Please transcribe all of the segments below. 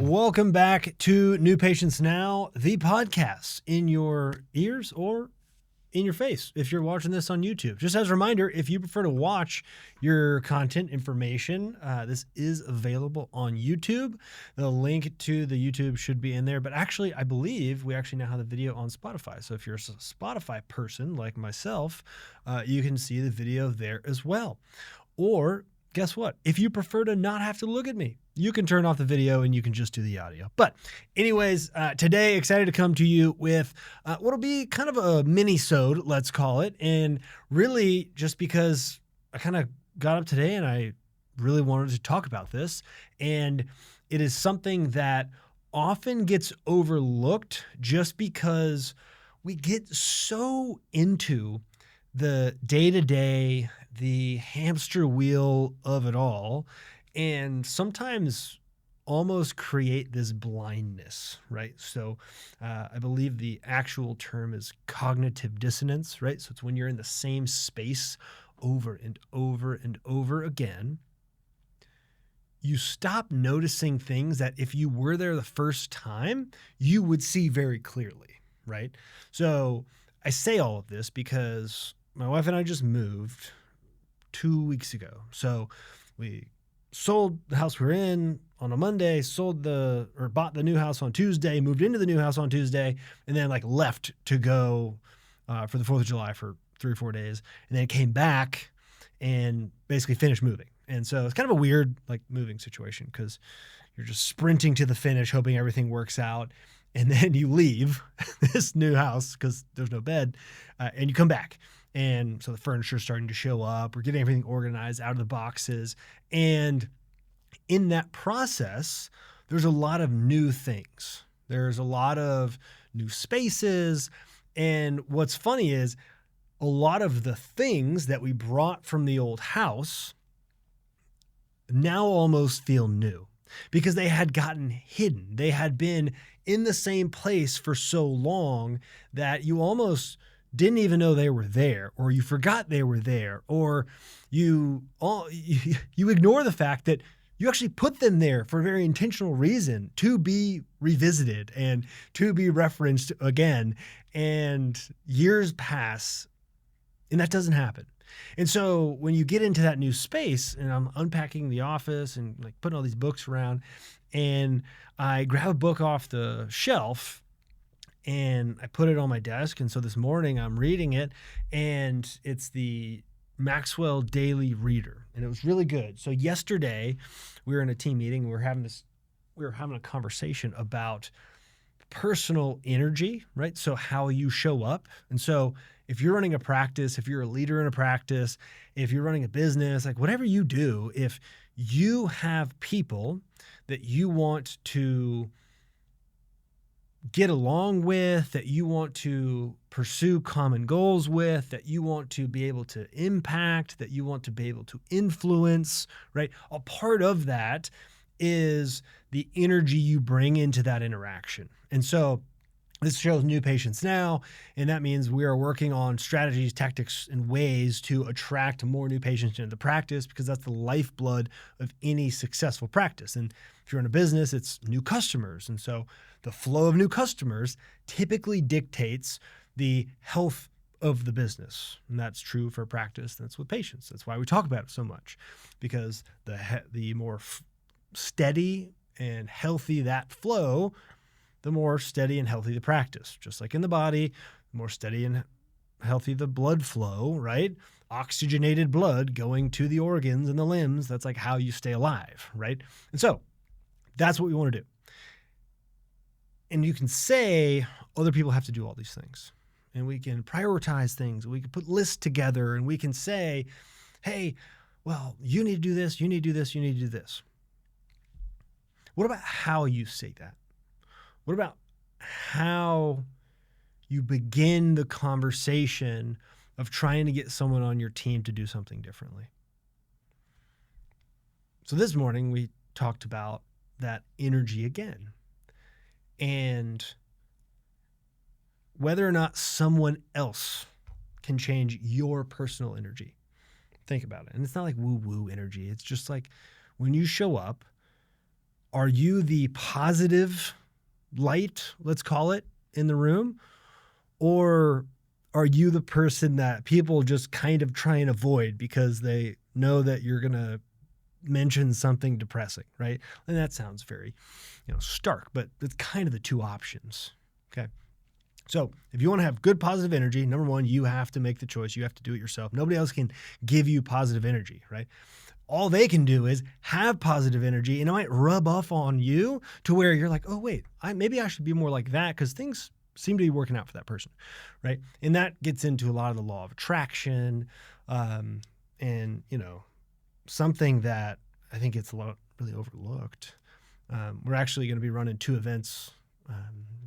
Welcome back to New Patients Now, the podcast in your ears or in your face if you're watching this on YouTube. Just as a reminder, if you prefer to watch your content information, this is available on YouTube. The link to the YouTube should be in there, but actually, I believe we actually now have the video on Spotify. So if you're a Spotify person like myself, you can see the video there as well. Or guess what? If you prefer to not have to look at me, you can turn off the video and you can just do the audio. But anyways, today, excited to come to you with what'll be kind of a mini-sode, let's call it. And really just because I kind of got up today and I really wanted to talk about this. And it is something that often gets overlooked just because we get so into the day-to-day, the hamster wheel of it all, and sometimes almost create this blindness, right? So I believe the actual term is cognitive dissonance, right? So it's when you're in the same space over and over and over again, you stop noticing things that if you were there the first time, you would see very clearly, right? So I say all of this because my wife and I just moved 2 weeks ago. So we sold the house we're in on a Monday, bought the new house on Tuesday, moved into the new house on Tuesday, and then left to go for the 4th of July for 3 or 4 days. And then came back and basically finished moving. And so it's kind of a weird moving situation because you're just sprinting to the finish, hoping everything works out. And then you leave this new house because there's no bed and you come back. And so the furniture's starting to show up. We're getting everything organized out of the boxes. And in that process, there's a lot of new things. There's a lot of new spaces. And what's funny is a lot of the things that we brought from the old house now almost feel new because they had gotten hidden. They had been in the same place for so long that you almost didn't even know they were there, or you forgot they were there, or you ignore the fact that you actually put them there for a very intentional reason to be revisited and to be referenced again. And years pass and that doesn't happen. And so when you get into that new space, and I'm unpacking the office and putting all these books around, and I grab a book off the shelf and I put it on my desk. And so this morning I'm reading it, and it's the Maxwell Daily Reader, and it was really good. So yesterday we were in a team meeting. We were having a conversation about personal energy, right? So how you show up. And so if you're running a practice, if you're a leader in a practice, if you're running a business, whatever you do, if you have people that you want to get along with, that you want to pursue common goals with, that you want to be able to impact, that you want to be able to influence, right? A part of that is the energy you bring into that interaction. And so this shows New Patients Now, and that means we are working on strategies, tactics, and ways to attract more new patients into the practice, because that's the lifeblood of any successful practice. And if you're in a business, it's new customers. And so the flow of new customers typically dictates the health of the business. And that's true for practice. That's with patients. That's why we talk about it so much, because the more steady and healthy that flow, the more steady and healthy the practice. Just like in the body, the more steady and healthy the blood flow, right? Oxygenated blood going to the organs and the limbs. That's how you stay alive, right? And so that's what we want to do. And you can say other people have to do all these things, and we can prioritize things. We can put lists together, and we can say, hey, well, you need to do this, you need to do this, you need to do this. What about how you say that? What about how you begin the conversation of trying to get someone on your team to do something differently? So this morning we talked about that energy again, and whether or not someone else can change your personal energy. Think about it. And it's not woo-woo energy. It's just when you show up, Are you the positive light, let's call it, in the room? Or are you the person that people just kind of try and avoid because they know that you're going to mention something depressing, right? And that sounds very, stark, but it's kind of the two options. Okay. So if you want to have good positive energy, number one, you have to make the choice. You have to do it yourself. Nobody else can give you positive energy, right? All they can do is have positive energy, and it might rub off on you to where you're like, oh, wait, maybe I should be more like that because things seem to be working out for that person, right? And that gets into a lot of the law of attraction, and something that I think it's a lot really overlooked. We're actually going to be running two events,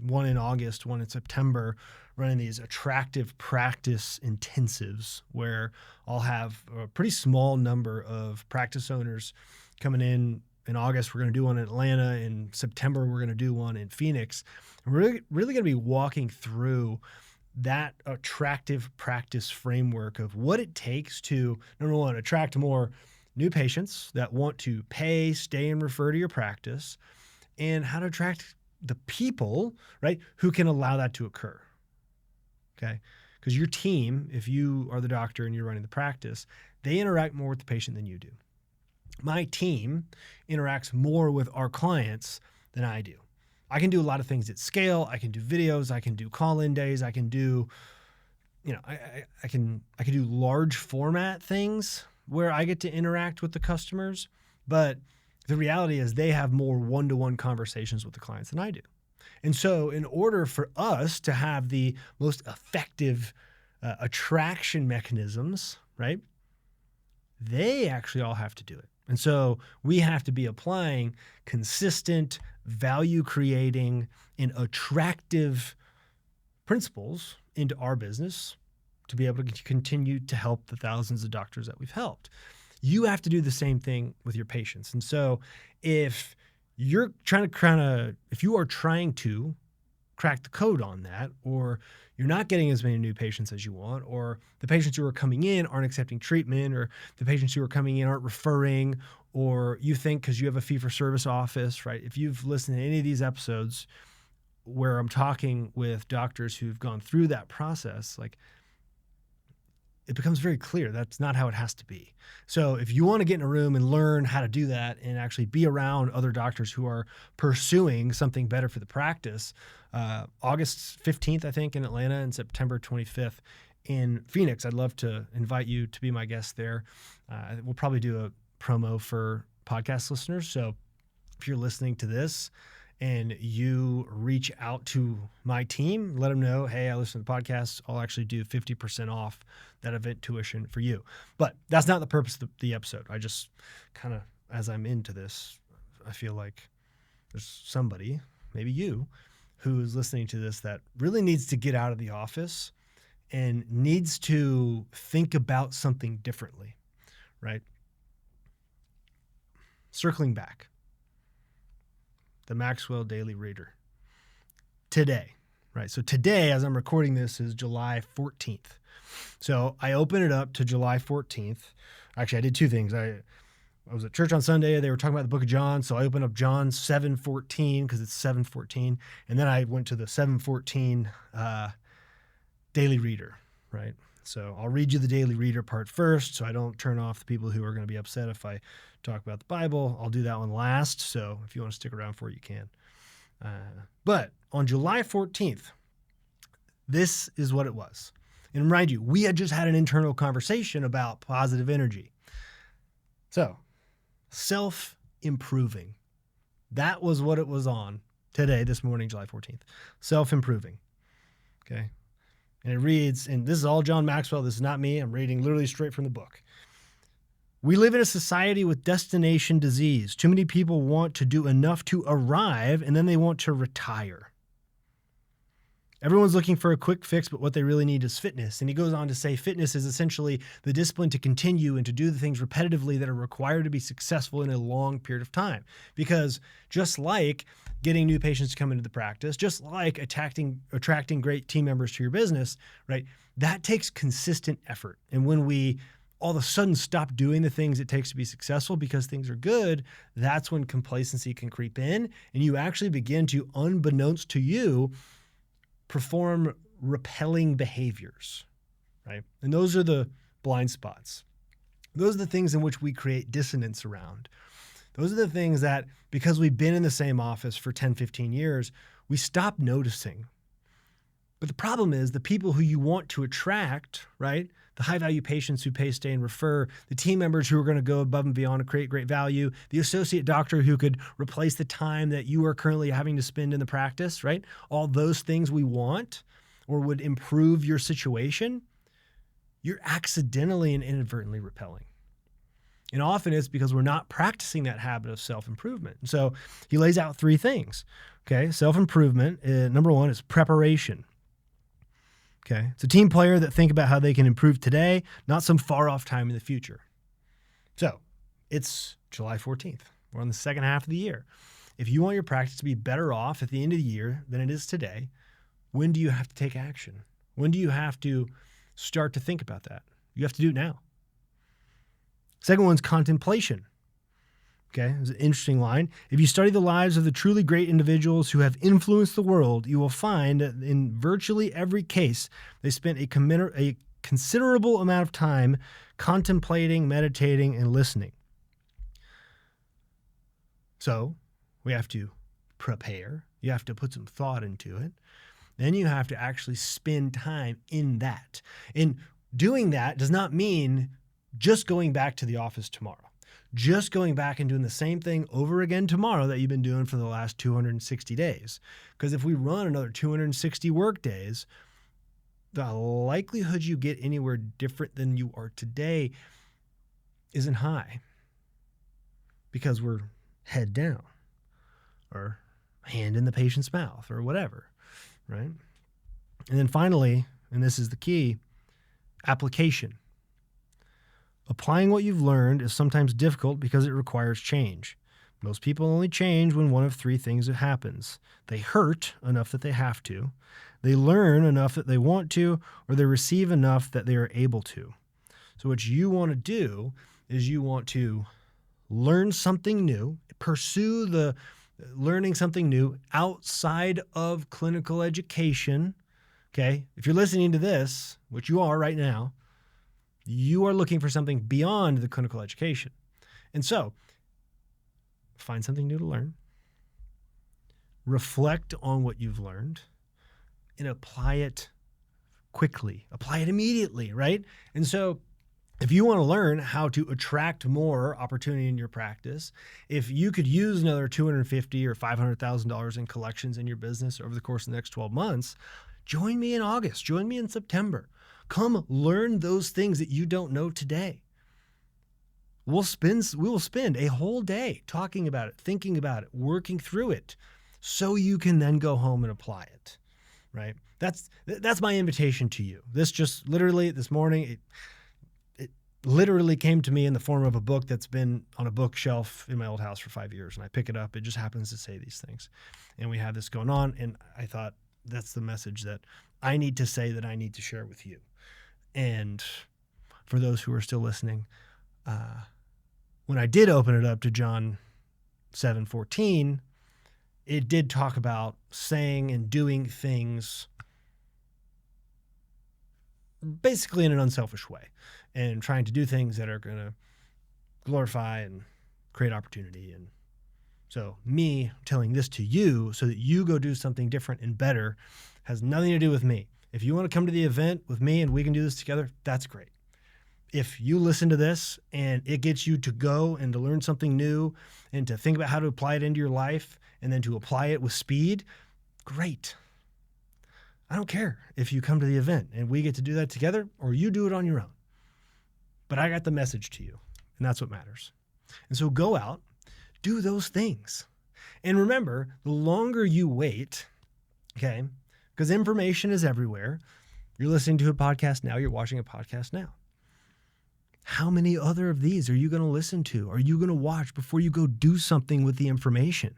one in August, one in September, running these attractive practice intensives where I'll have a pretty small number of practice owners coming in. In August, we're going to do one in Atlanta. In September, we're going to do one in Phoenix. And we're really going to be walking through that attractive practice framework of what it takes to, number one, attract more new patients that want to pay, stay, and refer to your practice, and how to attract the people, right, who can allow that to occur. Okay? Because your team, if you are the doctor and you're running the practice, they interact more with the patient than you do. My team interacts more with our clients than I do. I can do a lot of things at scale. I can do videos. I can do call-in days. I can do, I can do large format things where I get to interact with the customers. But the reality is they have more one-to-one conversations with the clients than I do. And so in order for us to have the most effective attraction mechanisms, right, they actually all have to do it. And so we have to be applying consistent, value-creating, and attractive principles into our business to be able to continue to help the thousands of doctors that we've helped. You have to do the same thing with your patients. And so if you're if you are trying to crack the code on that, or you're not getting as many new patients as you want, or the patients who are coming in aren't accepting treatment, or the patients who are coming in aren't referring, or you think because you have a fee-for-service office, right? If you've listened to any of these episodes where I'm talking with doctors who've gone through that process, like, it becomes very clear that's not how it has to be. So if you want to get in a room and learn how to do that and actually be around other doctors who are pursuing something better for the practice, August 15th, I think, in Atlanta, and September 25th in Phoenix, I'd love to invite you to be my guest there. We'll probably do a promo for podcast listeners. So if you're listening to this and you reach out to my team, let them know, hey, I listen to the podcast. I'll actually do 50% off that event tuition for you. But that's not the purpose of the episode. I just kind of, as I'm into this, I feel like there's somebody, maybe you, who is listening to this that really needs to get out of the office and needs to think about something differently, right? Circling back. The Maxwell Daily Reader. Today, right? So today, as I'm recording this, is July 14th. So I open it up to July 14th. Actually, I did two things. I was at church on Sunday. They were talking about the book of John. So I opened up John 7:14 because it's 7:14. And then I went to the 7:14 Daily Reader, right? So I'll read you the Daily Reader part first so I don't turn off the people who are going to be upset if I talk about the Bible. I'll do that one last. So if you want to stick around for it, you can. But on July 14th, this is what it was. And mind you, we had just had an internal conversation about positive energy. So self-improving. That was what it was on today, this morning, July 14th. Self-improving. Okay. And it reads, and this is all John Maxwell. This is not me. I'm reading literally straight from the book. We live in a society with destination disease. Too many people want to do enough to arrive, and then they want to retire. Everyone's looking for a quick fix, but what they really need is fitness. And he goes on to say fitness is essentially the discipline to continue and to do the things repetitively that are required to be successful in a long period of time. Because just like getting new patients to come into the practice, just like attracting great team members to your business, right, that takes consistent effort. And when we all of a sudden stop doing the things it takes to be successful because things are good, that's when complacency can creep in and you actually begin to, unbeknownst to you, perform repelling behaviors, right? And those are the blind spots. Those are the things in which we create dissonance around. Those are the things that, because we've been in the same office for 10, 15 years, we stop noticing. But the problem is the people who you want to attract, right? The high-value patients who pay, stay, and refer, the team members who are going to go above and beyond to create great value, the associate doctor who could replace the time that you are currently having to spend in the practice, right? All those things we want or would improve your situation, you're accidentally and inadvertently repelling. And often it's because we're not practicing that habit of self-improvement. And so he lays out 3 things, okay? Self-improvement, number 1 is preparation. Okay, it's a team player that think about how they can improve today, not some far off time in the future. So it's July 14th. We're on the second half of the year. If you want your practice to be better off at the end of the year than it is today, when do you have to take action? When do you have to start to think about that? You have to do it now. Second one's contemplation. Okay, it's an interesting line. If you study the lives of the truly great individuals who have influenced the world, you will find that in virtually every case, they spent a considerable amount of time contemplating, meditating, and listening. So we have to prepare. You have to put some thought into it. Then you have to actually spend time in that. And doing that does not mean just going back to the office tomorrow. Just going back and doing the same thing over again tomorrow that you've been doing for the last 260 days. Because if we run another 260 work days, the likelihood you get anywhere different than you are today isn't high. Because we're head down or hand in the patient's mouth or whatever, right? And then finally, and this is the key, application. Applying what you've learned is sometimes difficult because it requires change. Most people only change when one of 3 things happens. They hurt enough that they have to, they learn enough that they want to, or they receive enough that they are able to. So what you want to do is you want to learn something new, pursue the learning something new outside of clinical education. Okay, if you're listening to this, which you are right now, you are looking for something beyond the clinical education. And so, find something new to learn, reflect on what you've learned, and apply it quickly. Apply it immediately, right? And so, if you want to learn how to attract more opportunity in your practice, if you could use another $250,000 or $500,000 in collections in your business over the course of the next 12 months, join me in August. Join me in September. Come learn those things that you don't know today. We will spend a whole day talking about it, thinking about it, working through it, so you can then go home and apply it, right? That's my invitation to you. This just literally this morning, it literally came to me in the form of a book that's been on a bookshelf in my old house for 5 years, and I pick it up. It just happens to say these things, and we have this going on, and I thought that's the message that I need to say, that I need to share with you. And for those who are still listening, when I did open it up to John 7:14, it did talk about saying and doing things basically in an unselfish way and trying to do things that are going to glorify and create opportunity. And so me telling this to you so that you go do something different and better has nothing to do with me. If you want to come to the event with me and we can do this together, that's great. If you listen to this and it gets you to go and to learn something new and to think about how to apply it into your life and then to apply it with speed, great. I don't care if you come to the event and we get to do that together or you do it on your own. But I got the message to you, and that's what matters. And so go out, do those things. And remember, the longer you wait, okay, because information is everywhere. You're listening to a podcast now. You're watching a podcast now. How many other of these are you going to listen to? Are you going to watch before you go do something with the information?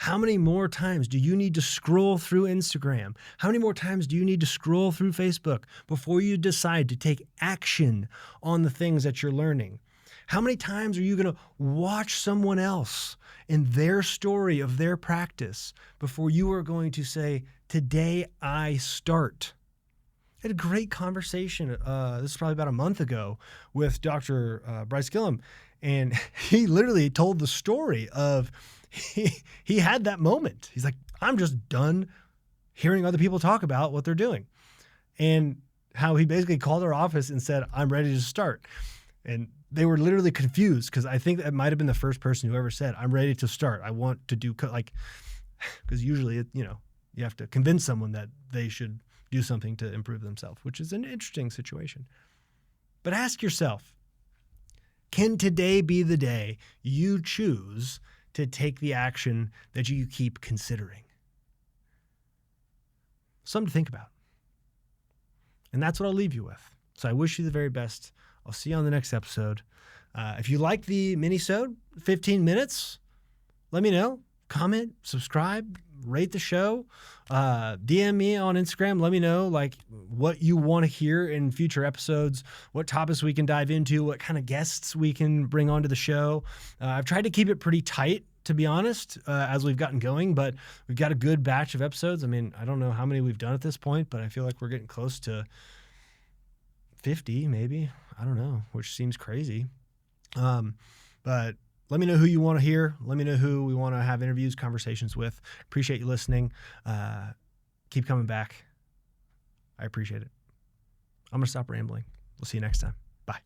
How many more times do you need to scroll through Instagram? How many more times do you need to scroll through Facebook before you decide to take action on the things that you're learning? How many times are you going to watch someone else and their story of their practice before you are going to say, today I start? I had a great conversation, this is probably about a month ago, with Dr. Bryce Gillum, and he literally told the story of he had that moment. He's like, I'm just done hearing other people talk about what they're doing, and how he basically called our office and said, I'm ready to start. And they were literally confused, because I think that might have been the first person who ever said, I'm ready to start. I want to do, because usually, you have to convince someone that they should do something to improve themselves, which is an interesting situation. But ask yourself, can today be the day you choose to take the action that you keep considering? Something to think about. And that's what I'll leave you with. So I wish you the very best. I'll see you on the next episode. If you like the mini-sode, 15 minutes, let me know. Comment, subscribe, rate the show, DM me on Instagram. Let me know what you want to hear in future episodes, what topics we can dive into, what kind of guests we can bring onto the show. I've tried to keep it pretty tight, to be honest, as we've gotten going, but we've got a good batch of episodes. I mean, I don't know how many we've done at this point, but I feel like we're getting close to 50, maybe. I don't know, which seems crazy. But let me know who you want to hear. Let me know who we want to have interviews, conversations with. Appreciate you listening. Keep coming back. I appreciate it. I'm going to stop rambling. We'll see you next time. Bye.